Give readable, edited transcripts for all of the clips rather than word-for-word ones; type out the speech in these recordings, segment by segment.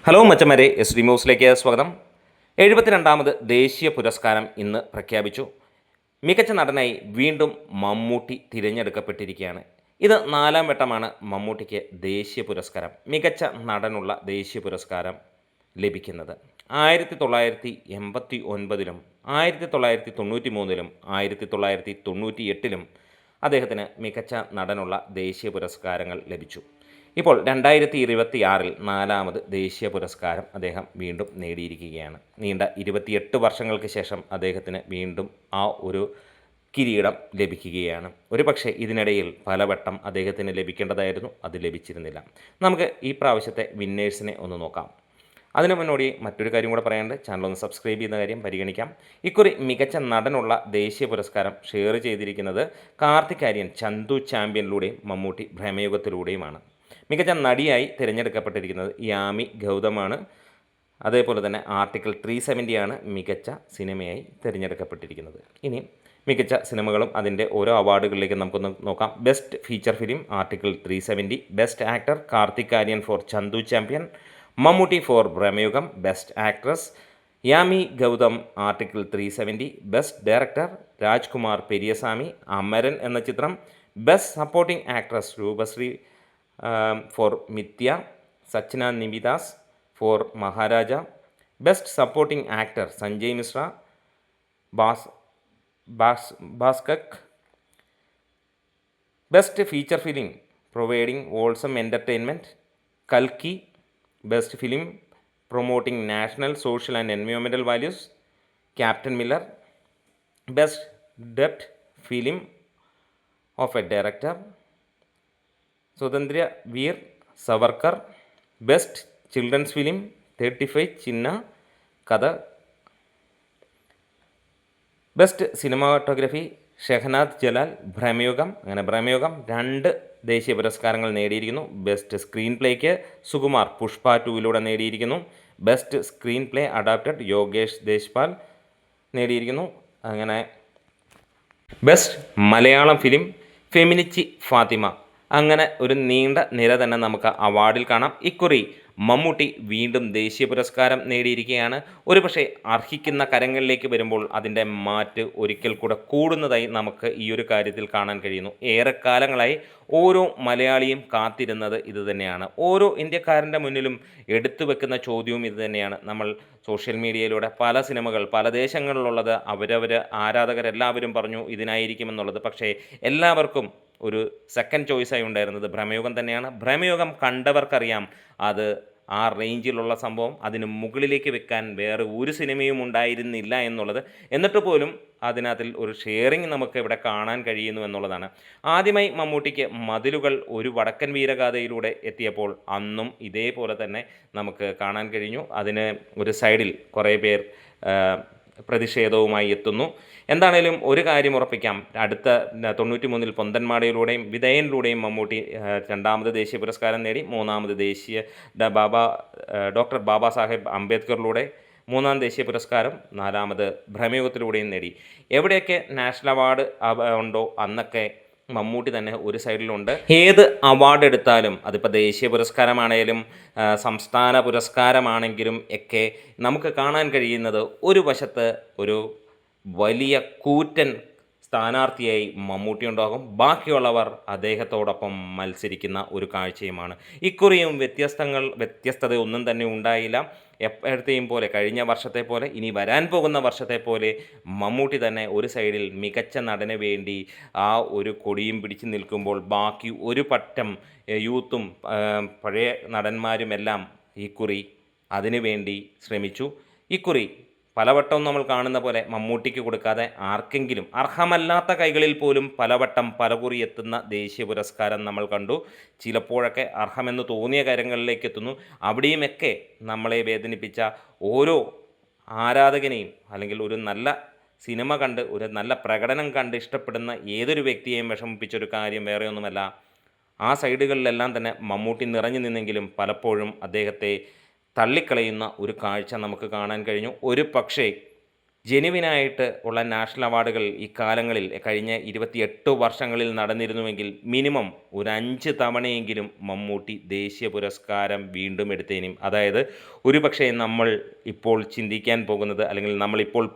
Hello മച്ചന്മാരെ, S D ന്യൂസിലേക്ക് സ്വാഗതം. 72ാമത് ദേശീയ പുരസ്കാരം ഇന്ന് പ്രഖ്യാപിച്ചു. മികച്ച നടനായി വീണ്ടും മമ്മൂട്ടി തിരഞ്ഞെടുക്കപ്പെട്ടിരിക്കുകയാണ്. ഇത് 4ാം വട്ടമാണ് മമ്മൂട്ടിക്ക് ദേശീയ പുരസ്കാരം, മികച്ച നടനുള്ള ദേശീയ പുരസ്കാരം ലഭിക്കുന്നത്. 1989-ലും 1993-ലും 1998-ലും അദ്ദേഹത്തിന് മികച്ച നടനുള്ള ദേശീയ പുരസ്കാരങ്ങൾ ലഭിച്ചു. ഇപ്പോൾ 2026-ൽ 4ാമത് ദേശീയ പുരസ്കാരം അദ്ദേഹം വീണ്ടും നേടിയിരിക്കുകയാണ്. നീണ്ട 28 വർഷങ്ങൾക്ക് ശേഷം അദ്ദേഹത്തിന് വീണ്ടും ആ ഒരു കിരീടം ലഭിക്കുകയാണ്. ഒരു പക്ഷേ ഇതിനിടയിൽ പലവട്ടം അദ്ദേഹത്തിന് ലഭിക്കേണ്ടതായിരുന്നു, അത് ലഭിച്ചിരുന്നില്ല. നമുക്ക് ഈ പ്രാവശ്യത്തെ വിന്നേഴ്സിനെ ഒന്ന് നോക്കാം. അതിനു മുന്നോടി മറ്റൊരു കാര്യം കൂടെ പറയാനുണ്ട്. ചാനലൊന്ന് സബ്സ്ക്രൈബ് ചെയ്യുന്ന കാര്യം പരിഗണിക്കാം. ഇക്കുറി മികച്ച നടനുള്ള ദേശീയ പുരസ്കാരം ഷെയർ ചെയ്തിരിക്കുന്നത് കാർത്തിക് ആര്യൻ ചന്തു ചാമ്പ്യനിലൂടെയും മമ്മൂട്ടി ഭ്രമയുഗത്തിലൂടെയുമാണ്. മികച്ച നടിയായി തിരഞ്ഞെടുക്കപ്പെട്ടിരിക്കുന്നത് യാമി ഗൗതമാണ്. അതേപോലെ തന്നെ ആർട്ടിക്കിൾ 370 മികച്ച സിനിമയായി തിരഞ്ഞെടുക്കപ്പെട്ടിരിക്കുന്നത്. ഇനി മികച്ച സിനിമകളും അതിൻ്റെ ഓരോ അവാർഡുകളിലേക്ക് നമുക്കൊന്ന് നോക്കാം. Best feature film article 370, best actor Kartik Aaryan for Chandu champion, Mammootty for Bhramayugam, best actress Yami Gautam article 370, best director Rajkumar Periyasamy Amaran എന്ന ചിത്രം, best supporting actress Roopashree for Mithya, Sachana Nimidas for Maharaja, best supporting actor Sanjay Mishra, ഭാസ്കക്, best feature film providing wholesome entertainment കൽക്കി, best film promoting national social and environmental values captain Miller, best debut film of A director Swatantrya Veer Savarkar, best children's film 35 Chinna Katha, best cinematography Shehnad Jalal Bhramayugam. അങ്ങനെ ഭ്രമയുഗം 2 ദേശീയ പുരസ്കാരങ്ങൾ നേടിയിരിക്കുന്നു. Best screen പ്ലേക്ക് സുകുമാർ പുഷ്പ 2 നേടിയിരിക്കുന്നു. Best screenplay adapted Yogesh Deshpande നേടിയിരിക്കുന്നു. അങ്ങനെ best Malayalam film Feminichi Fathima. അങ്ങനെ ഒരു നീണ്ട നിര തന്നെ നമുക്ക് അവാർഡിൽ കാണാം. ഇക്കുറി മമ്മൂട്ടി വീണ്ടും ദേശീയ പുരസ്കാരം നേടിയിരിക്കുകയാണ്. ഒരു പക്ഷേ അർഹിക്കുന്ന കരങ്ങളിലേക്ക് വരുമ്പോൾ അതിൻ്റെ മാറ്റ് ഒരിക്കൽ കൂടെ കൂടുന്നതായി നമുക്ക് ഈ ഒരു കാര്യത്തിൽ കാണാൻ കഴിയുന്നു. ഏറെക്കാലങ്ങളായി ഓരോ മലയാളിയും കാത്തിരുന്നത് ഇത് തന്നെയാണ്. ഓരോ ഇന്ത്യക്കാരൻ്റെ മുന്നിലും എടുത്തു വെക്കുന്ന ചോദ്യവും ഇത് തന്നെയാണ്. നമ്മൾ സോഷ്യൽ മീഡിയയിലൂടെ പല സിനിമകൾ പല ദേശങ്ങളിലുള്ളത് ആരാധകരെല്ലാവരും പറഞ്ഞു ഇതിനായിരിക്കുമെന്നുള്ളത്. പക്ഷേ എല്ലാവർക്കും ഒരു സെക്കൻഡ് ചോയ്സായി ഉണ്ടായിരുന്നത് ഭ്രമയുഗം തന്നെയാണ്. ഭ്രമയുഗം കണ്ടവർക്കറിയാം അത് ആ റേഞ്ചിലുള്ള സംഭവം അതിന് മുകളിലേക്ക് വെക്കാൻ വേറെ ഒരു സിനിമയും ഉണ്ടായിരുന്നില്ല എന്നുള്ളത്. എന്നിട്ട് പോലും അതിനകത്തിൽ ഒരു ഷെയറിങ് നമുക്ക് ഇവിടെ കാണാൻ കഴിയുന്നു എന്നുള്ളതാണ്. ആദ്യമായി മമ്മൂട്ടിക്ക് മതിലുകൾ ഒരു വടക്കൻ വീരഗാഥയിലൂടെ എത്തിയപ്പോൾ അന്നും ഇതേപോലെ തന്നെ നമുക്ക് കാണാൻ കഴിഞ്ഞു. അതിന് ഒരു സൈഡിൽ കുറേ പേർ പ്രതിഷേധവുമായി എത്തുന്നു. എന്താണേലും ഒരു കാര്യം ഉറപ്പിക്കാം, അടുത്ത 93-ൽ പൊന്തന്മാടയിലൂടെയും വിധേയനിലൂടെയും മമ്മൂട്ടി 2ാമത് ദേശീയ പുരസ്കാരം നേടി. 3ാമത് ഡോക്ടർ ബാബാ സാഹേബ് അംബേദ്കറിലൂടെ 3ാം ദേശീയ പുരസ്കാരം, 4ാമത് ഭ്രമയുഗത്തിലൂടെയും നേടി. എവിടെയൊക്കെ നാഷണൽ അവാർഡ് ഉണ്ടോ അന്നൊക്കെ മമ്മൂട്ടി തന്നെ ഒരു സൈഡിലുണ്ട്. ഏത് അവാർഡ് എടുത്താലും അതിപ്പോൾ ദേശീയ പുരസ്കാരമാണെങ്കിലും സംസ്ഥാന പുരസ്കാരമാണെങ്കിലും ഒക്കെ നമുക്ക് കാണാൻ കഴിയുന്നത് ഒരു വശത്ത് ഒരു വലിയ കൂറ്റൻ സ്ഥാനാർത്ഥിയായി മമ്മൂട്ടി ഉണ്ടാകും, ബാക്കിയുള്ളവർ അദ്ദേഹത്തോടൊപ്പം മത്സരിക്കുന്ന ഒരു കാഴ്ചയുമാണ്. ഇക്കുറിയും വ്യത്യസ്തത ഒന്നും തന്നെ ഉണ്ടായില്ല. എപ്പോഴത്തെയും പോലെ കഴിഞ്ഞ വർഷത്തെ പോലെ ഇനി വരാൻ പോകുന്ന വർഷത്തെ പോലെ മമ്മൂട്ടി തന്നെ ഒരു സൈഡിൽ മികച്ച നടന് വേണ്ടി ആ ഒരു കൊടിയും പിടിച്ച് നിൽക്കുമ്പോൾ ബാക്കി ഒരു പറ്റം യൂത്തും പഴയ നടന്മാരുമെല്ലാം ഇക്കുറി അതിനു വേണ്ടി ശ്രമിച്ചു. ഇക്കുറി പലവട്ടം നമ്മൾ കാണുന്ന പോലെ മമ്മൂട്ടിക്ക് കൊടുക്കാതെ ആർക്കെങ്കിലും അർഹമല്ലാത്ത കൈകളിൽ പോലും പലവട്ടം പലകുറി എത്തുന്ന ദേശീയ പുരസ്കാരം നമ്മൾ കണ്ടു. ചിലപ്പോഴൊക്കെ അർഹമെന്ന് തോന്നിയ കാര്യങ്ങളിലേക്ക് എത്തുന്നു. അവിടെയുമൊക്കെ നമ്മളെ വേദനിപ്പിച്ച ഓരോ ആരാധകനെയും അല്ലെങ്കിൽ ഒരു നല്ല സിനിമ കണ്ട് ഒരു നല്ല പ്രകടനം കണ്ട് ഇഷ്ടപ്പെടുന്ന ഏതൊരു വ്യക്തിയെയും വിഷമിപ്പിച്ചൊരു കാര്യം വേറെയൊന്നുമല്ല. ആ സൈഡുകളിലെല്ലാം തന്നെ മമ്മൂട്ടി നിറഞ്ഞു നിന്നെങ്കിലും പലപ്പോഴും അദ്ദേഹത്തെ തള്ളിക്കളയുന്ന ഒരു കാഴ്ച നമുക്ക് കാണാൻ കഴിഞ്ഞു. ഒരു പക്ഷേ ജെനുവിനായിട്ട് ഉള്ള നാഷണൽ അവാർഡുകൾ ഇക്കാലങ്ങളിൽ കഴിഞ്ഞ 28 വർഷങ്ങളിൽ നടന്നിരുന്നുവെങ്കിൽ മിനിമം ഒരു 5 തവണയെങ്കിലും മമ്മൂട്ടി ദേശീയ പുരസ്കാരം വീണ്ടും എടുത്തേനും. അതായത് ഒരുപക്ഷേ നമ്മൾ ഇപ്പോൾ ചിന്തിക്കാൻ പോകുന്നത്, അല്ലെങ്കിൽ നമ്മളിപ്പോൾ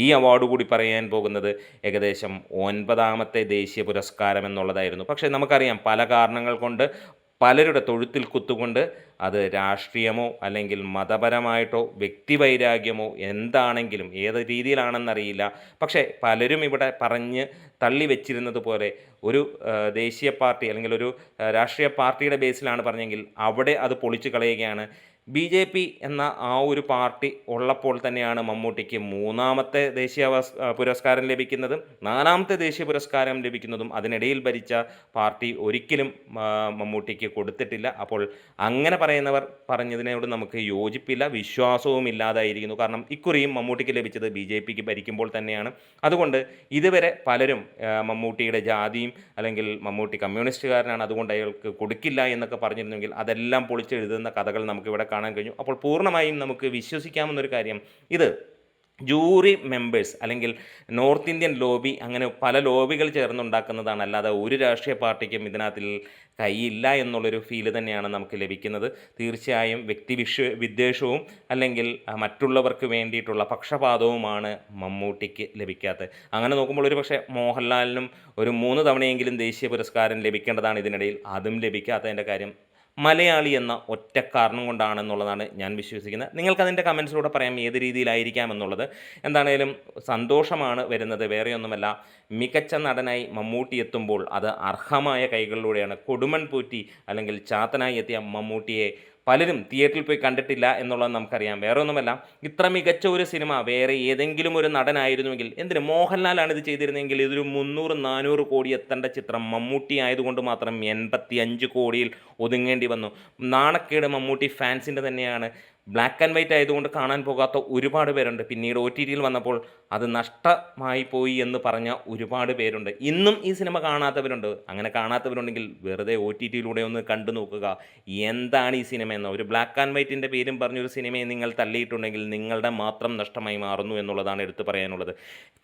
ഈ അവാർഡ് കൂടി പറയാൻ പോകുന്നത് ഏകദേശം 9ാമത്തെ ദേശീയ പുരസ്കാരം എന്നുള്ളതായിരുന്നു. പക്ഷേ നമുക്കറിയാം, പല കാരണങ്ങൾ കൊണ്ട് പലരുടെ തൊഴുത്തിൽ കുത്തുകൊണ്ട് അത് രാഷ്ട്രീയമോ അല്ലെങ്കിൽ മതപരമായിട്ടോ വ്യക്തിവൈരാഗ്യമോ എന്താണെങ്കിലും ഏത് രീതിയിലാണെന്നറിയില്ല, പക്ഷേ പലരും ഇവിടെ പറഞ്ഞ് തള്ളി വെച്ചിരുന്നത് പോലെ ഒരു ദേശീയ പാർട്ടി അല്ലെങ്കിൽ ഒരു രാഷ്ട്രീയ പാർട്ടിയുടെ ബേസിലാണ് പറഞ്ഞെങ്കിൽ അവിടെ അത് പൊളിച്ചു കളയുകയാണ്. BJP എന്ന ആ ഒരു പാർട്ടി ഉള്ളപ്പോൾ തന്നെയാണ് മമ്മൂട്ടിക്ക് 3ാമത്തെ ദേശീയ പുരസ്കാരം ലഭിക്കുന്നതും 4ാമത്തെ ദേശീയ പുരസ്കാരം ലഭിക്കുന്നതും. അതിനിടയിൽ ഭരിച്ച പാർട്ടി ഒരിക്കലും മമ്മൂട്ടിക്ക് കൊടുത്തിട്ടില്ല. അപ്പോൾ അങ്ങനെ പറയുന്നവർ പറഞ്ഞതിനോട് നമുക്ക് യോജിപ്പില്ല, വിശ്വാസവും ഇല്ലാതായിരിക്കുന്നു. കാരണം ഇക്കുറിയും മമ്മൂട്ടിക്ക് ലഭിച്ചത് BJPക്ക് ഭരിക്കുമ്പോൾ തന്നെയാണ്. അതുകൊണ്ട് ഇതുവരെ പലരും മമ്മൂട്ടിയുടെ ജാതിയും അല്ലെങ്കിൽ മമ്മൂട്ടി കമ്മ്യൂണിസ്റ്റുകാരനാണ് അതുകൊണ്ട് അയാൾക്ക് കൊടുക്കില്ല എന്നൊക്കെ പറഞ്ഞിരുന്നെങ്കിൽ അതെല്ലാം പൊളിച്ചെഴുതുന്ന കഥകൾ നമുക്കിവിടെ കാണാൻ കഴിഞ്ഞു. അപ്പോൾ പൂർണ്ണമായും നമുക്ക് വിശ്വസിക്കാവുന്നൊരു കാര്യം, ഇത് ജൂറി മെമ്പേഴ്സ് അല്ലെങ്കിൽ നോർത്ത് ഇന്ത്യൻ ലോബി, അങ്ങനെ പല ലോബികൾ ചേർന്നുണ്ടാക്കുന്നതാണ്. അല്ലാതെ ഒരു രാഷ്ട്രീയ പാർട്ടിക്കും ഇതിനകത്തിൽ കൈയില്ല എന്നുള്ളൊരു ഫീല് തന്നെയാണ് നമുക്ക് ലഭിക്കുന്നത്. തീർച്ചയായും വിദ്വേഷവും അല്ലെങ്കിൽ മറ്റുള്ളവർക്ക് വേണ്ടിയിട്ടുള്ള പക്ഷപാതവുമാണ് മമ്മൂട്ടിക്ക് ലഭിക്കാത്തത്. അങ്ങനെ നോക്കുമ്പോൾ ഒരു പക്ഷേ മോഹൻലാലിനും ഒരു 3 തവണയെങ്കിലും ദേശീയ പുരസ്കാരം ലഭിക്കേണ്ടതാണ്. ഇതിനിടയിൽ അതും ലഭിക്കാത്തതിൻ്റെ കാര്യം മലയാളി എന്ന ഒറ്റ കാരണം കൊണ്ടാണെന്നുള്ളതാണ് ഞാൻ വിശ്വസിക്കുന്നത്. നിങ്ങൾക്കതിൻ്റെ കമൻസിലൂടെ പറയാം ഏത് രീതിയിലായിരിക്കാം എന്നുള്ളത്. എന്താണേലും സന്തോഷമാണ് വരുന്നത്, വേറെയൊന്നുമല്ല. മികച്ച നടനായി മമ്മൂട്ടി എത്തുമ്പോൾ അത് അർഹമായ കൈകളിലൂടെയാണ്. കൊടുമൺ പൂറ്റി അല്ലെങ്കിൽ ചാത്തനായി എത്തിയ മമ്മൂട്ടിയെ പലരും തിയേറ്ററിൽ പോയി കണ്ടിട്ടില്ല എന്നുള്ളത് നമുക്കറിയാം. വേറെ ഒന്നുമല്ല, ഇത്ര മികച്ച ഒരു സിനിമ വേറെ ഏതെങ്കിലും ഒരു നടനായിരുന്നുവെങ്കിൽ, എന്തിന് മോഹൻലാലാണ് ഇത് ചെയ്തിരുന്നെങ്കിൽ ഇതൊരു 300-400 കോടി എത്തേണ്ട ചിത്രം മമ്മൂട്ടി ആയതുകൊണ്ട് മാത്രം 85 കോടിയിൽ ഒതുങ്ങേണ്ടി വന്നു. നാണക്കേട് മമ്മൂട്ടി ഫാൻസിൻ്റെ തന്നെയാണ്. ബ്ലാക്ക് ആൻഡ് വൈറ്റ് ആയതുകൊണ്ട് കാണാൻ പോകാത്ത ഒരുപാട് പേരുണ്ട്. പിന്നീട് OTTയിൽ വന്നപ്പോൾ അത് നഷ്ടമായി പോയി എന്ന് പറഞ്ഞ ഒരുപാട് പേരുണ്ട്. ഇന്നും ഈ സിനിമ കാണാത്തവരുണ്ട്. അങ്ങനെ കാണാത്തവരുണ്ടെങ്കിൽ വെറുതെ OTTയിലൂടെ ഒന്ന് കണ്ടു നോക്കുക, എന്താണ് ഈ സിനിമ എന്ന്. ഒരു ബ്ലാക്ക് ആൻഡ് വൈറ്റിൻ്റെ പേരും പറഞ്ഞൊരു സിനിമയെ നിങ്ങൾ തള്ളിയിട്ടുണ്ടെങ്കിൽ നിങ്ങളുടെ മാത്രം നഷ്ടമായി മാറുന്നു എന്നുള്ളതാണ് എടുത്തു പറയാനുള്ളത്.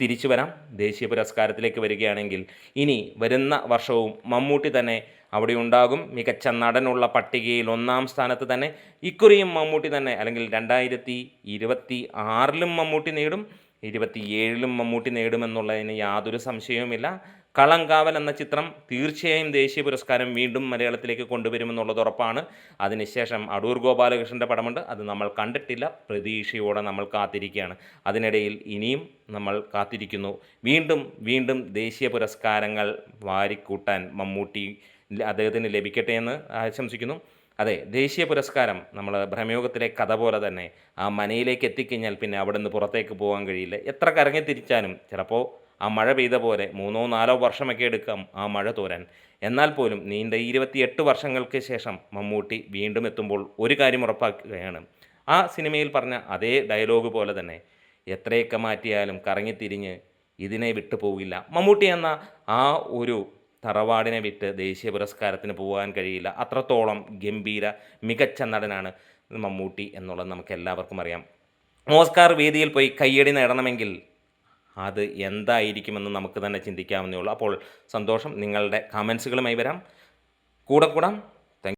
തിരിച്ചു വരാം, ദേശീയ പുരസ്കാരത്തിലേക്ക് വരികയാണെങ്കിൽ ഇനി വരുന്ന വർഷവും മമ്മൂട്ടി തന്നെ അവിടെ ഉണ്ടാകും. മികച്ച നടനുള്ള പട്ടികയിൽ 1ാം സ്ഥാനത്ത് തന്നെ ഇക്കുറിയും മമ്മൂട്ടി തന്നെ, അല്ലെങ്കിൽ 2026ലും മമ്മൂട്ടി നേടും, 27ലും മമ്മൂട്ടി നേടുമെന്നുള്ളതിന് യാതൊരു സംശയവുമില്ല. കളങ്കാവൽ എന്ന ചിത്രം തീർച്ചയായും ദേശീയ പുരസ്കാരം വീണ്ടും മലയാളത്തിലേക്ക് കൊണ്ടുവരുമെന്നുള്ളത് ഉറപ്പാണ്. അതിനുശേഷം അടൂർ ഗോപാലകൃഷ്ണൻ്റെ പടമുണ്ട്, അത് നമ്മൾ കണ്ടിട്ടില്ല, പ്രതീക്ഷയോടെ നമ്മൾ കാത്തിരിക്കുകയാണ്. അതിനിടയിൽ ഇനിയും നമ്മൾ കാത്തിരിക്കുന്നു. വീണ്ടും വീണ്ടും ദേശീയ പുരസ്കാരങ്ങൾ വാരിക്കൂട്ടാൻ മമ്മൂട്ടി അദ്ദേഹത്തിന് ലഭിക്കട്ടെ എന്ന് ആശംസിക്കുന്നു. അതെ, ദേശീയ പുരസ്കാരം നമ്മൾ ഭ്രമയോഗത്തിലെ കഥ പോലെ തന്നെ ആ മനയിലേക്ക് എത്തിക്കഴിഞ്ഞാൽ പിന്നെ അവിടെ നിന്ന് പുറത്തേക്ക് പോകാൻ കഴിയില്ല. എത്ര കറങ്ങി തിരിച്ചാലും ചിലപ്പോൾ ആ മഴ പെയ്ത പോലെ 3-4 വർഷമൊക്കെ എടുക്കാം ആ മഴ തോരാൻ. എന്നാൽ പോലും നീണ്ട 28 വർഷങ്ങൾക്ക് ശേഷം മമ്മൂട്ടി വീണ്ടും എത്തുമ്പോൾ ഒരു കാര്യം ഉറപ്പാക്കുകയാണ്, ആ സിനിമയിൽ പറഞ്ഞ അതേ ഡയലോഗ് പോലെ തന്നെ എത്രയൊക്കെ മാറ്റിയാലും കറങ്ങിത്തിരിഞ്ഞ് ഇതിനെ വിട്ടു പോകില്ല. മമ്മൂട്ടി എന്ന ആ ഒരു തറവാടിനെ വിട്ട് ദേശീയ പുരസ്കാരത്തിന് പോകാൻ കഴിയില്ല. അത്രത്തോളം ഗംഭീര മികച്ച നടനാണ് മമ്മൂട്ടി എന്നുള്ളത് നമുക്ക് എല്ലാവർക്കും അറിയാം. ഓസ്കാർ വേദിയിൽ പോയി കയ്യടി നേടണമെങ്കിൽ അത് എന്തായിരിക്കുമെന്ന് നമുക്ക് തന്നെ ചിന്തിക്കാവുന്നേ ഉള്ളൂ. അപ്പോൾ സന്തോഷം, നിങ്ങളുടെ കമൻസുകളുമായി വരാം, കൂടെ കൂടാം.